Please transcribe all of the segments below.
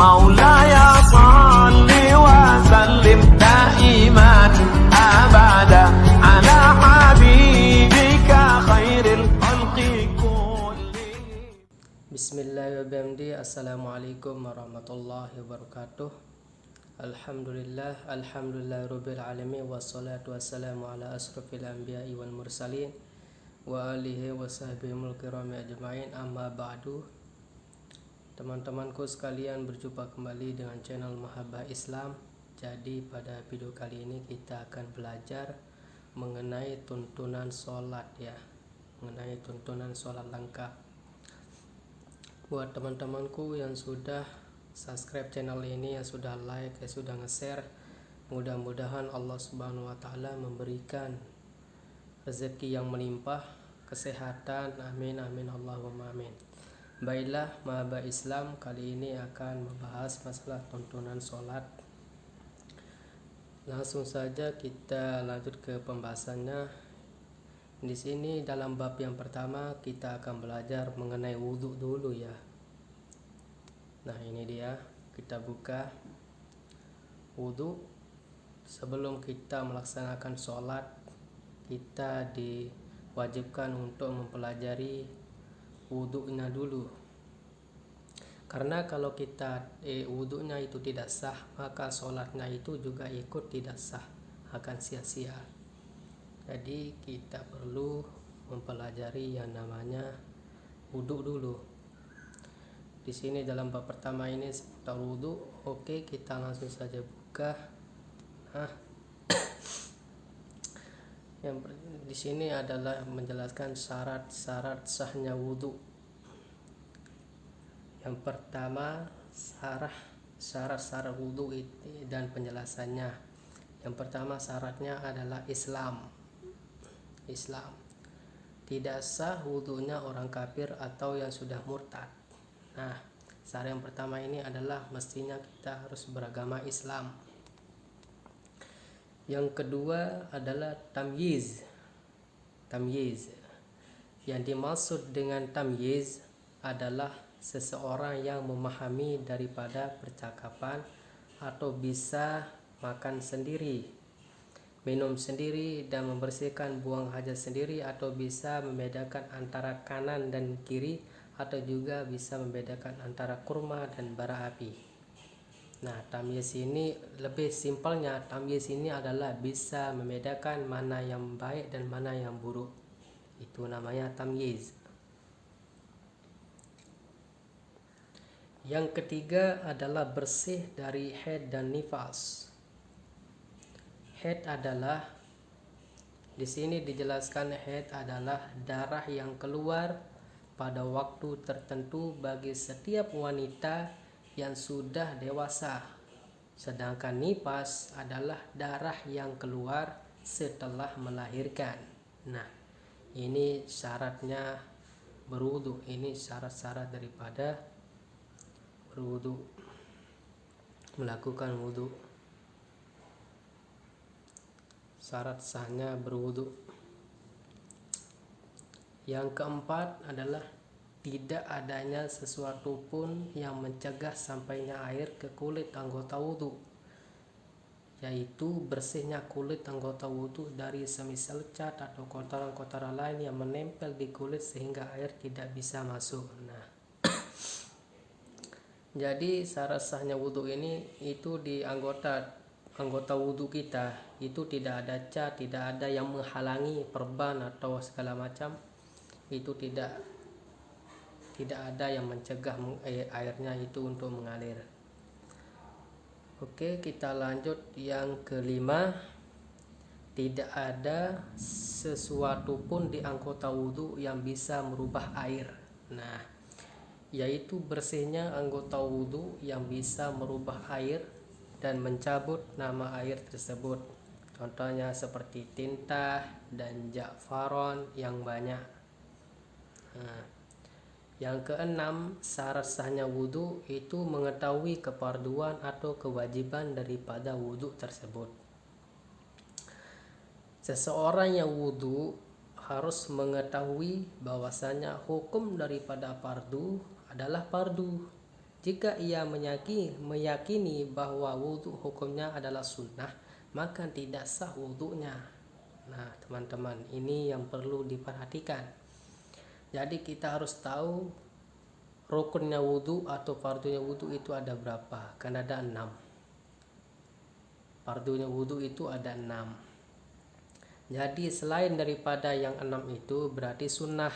مولاي صل وسلم دائما أبدا على حبيبك خير الخلق كلهم. Bismillahirrahmanirrahim. Assalamualaikum warahmatullahi wabarakatuh. Alhamdulillahirabbil alamin wassalatu wassalamu ala asrofil anbiya'i wal mursalin wa alihi washabihil kirami ajmain, amma ba'du. Teman-temanku sekalian, berjumpa kembali dengan channel Mahabbah Islam. Jadi pada video kali ini kita akan belajar mengenai tuntunan sholat ya, mengenai tuntunan sholat lengkap. Buat teman-temanku yang sudah subscribe channel ini, yang sudah like, yang sudah nge-share, mudah-mudahan Allah Subhanahu wa taala memberikan rezeki yang melimpah, kesehatan, amin amin Allahumma amin. Baiklah, Mahabbah Islam kali ini akan membahas masalah tuntunan sholat. Langsung saja kita lanjut ke pembahasannya. Di sini dalam bab yang pertama kita akan belajar mengenai wudhu dulu ya. Nah ini dia, kita buka wudhu. Sebelum kita melaksanakan sholat, kita diwajibkan untuk mempelajari wudhunya dulu. Karena kalau kita wudhunya itu tidak sah, maka sholatnya itu juga ikut tidak sah, akan sia-sia. Jadi kita perlu mempelajari yang namanya wudhu dulu. Di sini dalam bab pertama ini seputar wudhu. Oke, kita langsung saja buka. Nah, di sini adalah menjelaskan syarat-syarat sahnya wudhu. Yang pertama, syarat-syarat wudhu dan penjelasannya. Yang pertama syaratnya adalah Islam. Tidak sah wudhunya orang kafir atau yang sudah murtad. Nah, syarat yang pertama ini adalah mestinya kita harus beragama Islam. Yang kedua adalah tamyiz. Yang dimaksud dengan tamyiz adalah seseorang yang memahami daripada percakapan atau bisa makan sendiri, minum sendiri, dan membersihkan buang hajat sendiri, atau bisa membedakan antara kanan dan kiri, atau juga bisa membedakan antara kurma dan bara api. Nah, tamyiz ini lebih simpelnya, tamyiz ini adalah bisa membedakan mana yang baik dan mana yang buruk. Itu namanya tamyiz. Yang ketiga adalah bersih dari haid dan nifas. Haid adalah, di sini dijelaskan, haid adalah darah yang keluar pada waktu tertentu bagi setiap wanita yang sudah dewasa. Sedangkan nifas adalah darah yang keluar setelah melahirkan. Nah, ini syaratnya berwudu. Ini syarat-syarat daripada berwudu, melakukan wudu. Syarat sahnya berwudu. Yang keempat adalah tidak adanya sesuatu pun yang mencegah sampainya air ke kulit anggota wudu, yaitu bersihnya kulit anggota wudu dari semisal cat atau kotoran-kotoran lain yang menempel di kulit sehingga air tidak bisa masuk. Nah, jadi syarat sahnya wudu ini itu di anggota wudu kita itu tidak ada cat, tidak ada yang menghalangi perban atau segala macam. Itu tidak ada yang mencegah airnya itu untuk mengalir. Oke, kita lanjut yang kelima. Tidak ada sesuatu pun di anggota wudu yang bisa merubah air. Nah, yaitu bersihnya anggota wudu yang bisa merubah air dan mencabut nama air tersebut. Contohnya seperti tinta dan za'faron yang banyak. Nah, yang keenam, syarat sahnya wudu itu mengetahui kefarduan atau kewajiban daripada wudu tersebut. Seseorang yang wudu harus mengetahui bahwasanya hukum daripada fardu adalah fardu, Jika ia meyakini bahwa wudhu hukumnya adalah sunnah, maka tidak sah wudhunya. Nah teman-teman, ini yang perlu diperhatikan. Jadi kita harus tahu rukunnya wudhu atau fardunya wudhu itu ada berapa. Kan ada 6. Fardunya wudhu itu ada 6. Jadi selain daripada yang 6 itu berarti sunnah.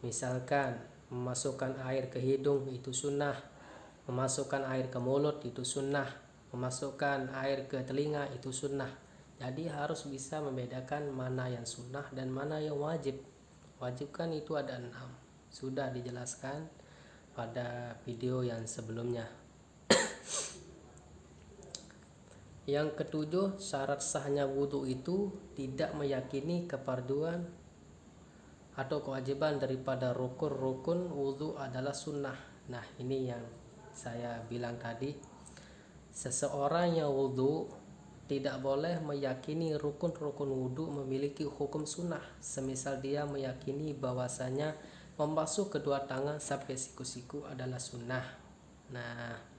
Misalkan memasukkan air ke hidung itu sunnah, memasukkan air ke mulut itu sunnah, memasukkan air ke telinga itu sunnah. Jadi harus bisa membedakan mana yang sunnah dan mana yang wajib. Wajib kan itu ada 6. Sudah dijelaskan pada video yang sebelumnya. Yang ketujuh, syarat sahnya wudhu itu tidak meyakini kefarduan atau kewajiban daripada rukun-rukun wudhu adalah sunnah. Nah ini yang saya bilang tadi, seseorang yang wudhu tidak boleh meyakini rukun-rukun wudhu memiliki hukum sunnah. Semisal dia meyakini bahwasanya membasuh kedua tangan sampai siku-siku adalah sunnah. Nah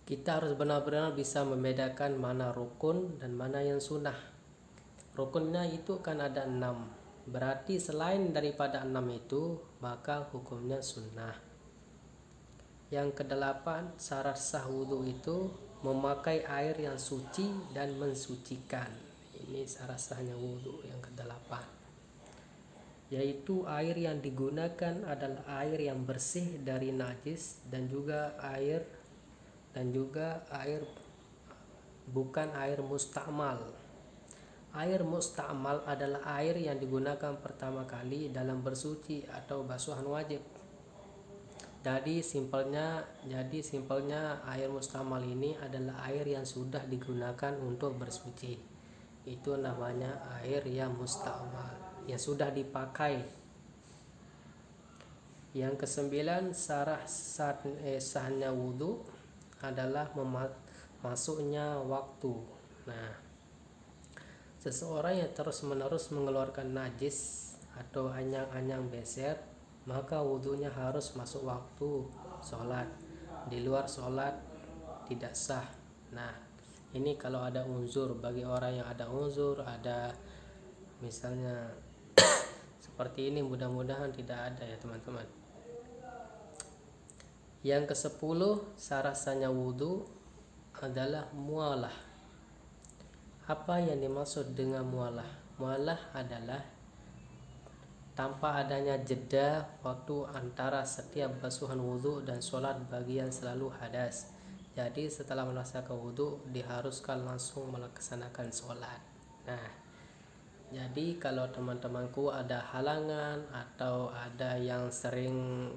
kita harus benar-benar bisa membedakan mana rukun dan mana yang sunnah. Rukunnya itu kan ada 6. Berarti selain daripada 6 itu maka hukumnya sunnah. Yang ke-8, syarat sah wudhu itu memakai air yang suci dan mensucikan. Ini syarat sahnya wudhu yang ke-8. Yaitu air yang digunakan adalah air yang bersih dari najis dan juga air bukan air musta'mal. Air musta'mal adalah air yang digunakan pertama kali dalam bersuci atau basuhan wajib. Jadi simpelnya air musta'mal ini adalah air yang sudah digunakan untuk bersuci. Itu namanya air yang musta'mal, yang sudah dipakai. Yang ke-9, sahnya wudhu adalah masuknya waktu. Nah, seseorang yang terus-menerus mengeluarkan najis atau anyang-anyang beser, maka wudhunya harus masuk waktu sholat. Di luar sholat tidak sah. Nah, ini kalau ada uzur. Bagi orang yang ada uzur, ada misalnya seperti ini, mudah-mudahan tidak ada ya teman-teman. Yang ke-10, syarat sahnya wudhu adalah mualah. Apa yang dimaksud dengan mualah? Mualah adalah tanpa adanya jeda waktu antara setiap basuhan wudhu dan sholat bagi yang selalu hadas. Jadi setelah melaksanakan wudhu diharuskan langsung melaksanakan sholat. Nah, jadi kalau teman-temanku ada halangan atau ada yang sering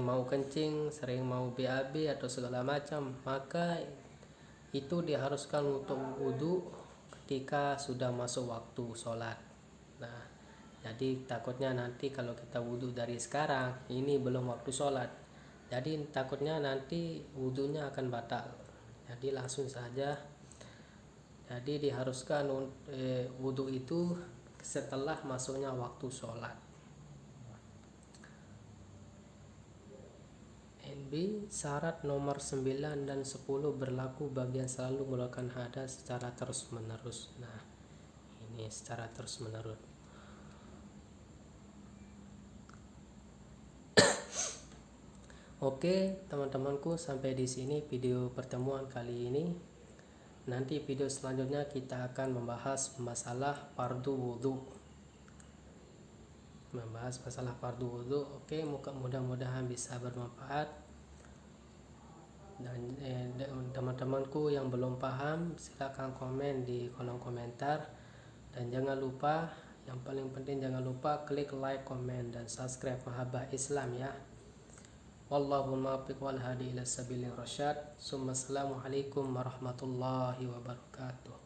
mau kencing, sering mau BAB atau segala macam, maka itu diharuskan untuk wudhu ketika sudah masuk waktu sholat. Nah, jadi takutnya nanti kalau kita wudhu dari sekarang, ini belum waktu sholat, jadi takutnya nanti wudhunya akan batal. Jadi langsung saja. Jadi diharuskan wudhu itu setelah masuknya waktu sholat. NB, syarat nomor 9 dan 10 berlaku bagi yang selalu melakukan hadas secara terus menerus. Nah, ini secara terus menerus. Oke, teman-temanku, sampai di sini video pertemuan kali ini. Nanti video selanjutnya kita akan membahas masalah fardu wudhu. Oke, mudah-mudahan bisa bermanfaat. Dan teman-temanku yang belum paham, silakan komen di kolom komentar. Dan jangan lupa, yang paling penting jangan lupa klik like, komen, dan subscribe Mahabbah Islam ya. Wallahul muwaffiq wal hadi ila sabilir rasyad. Assalamualaikum warahmatullahi wabarakatuh.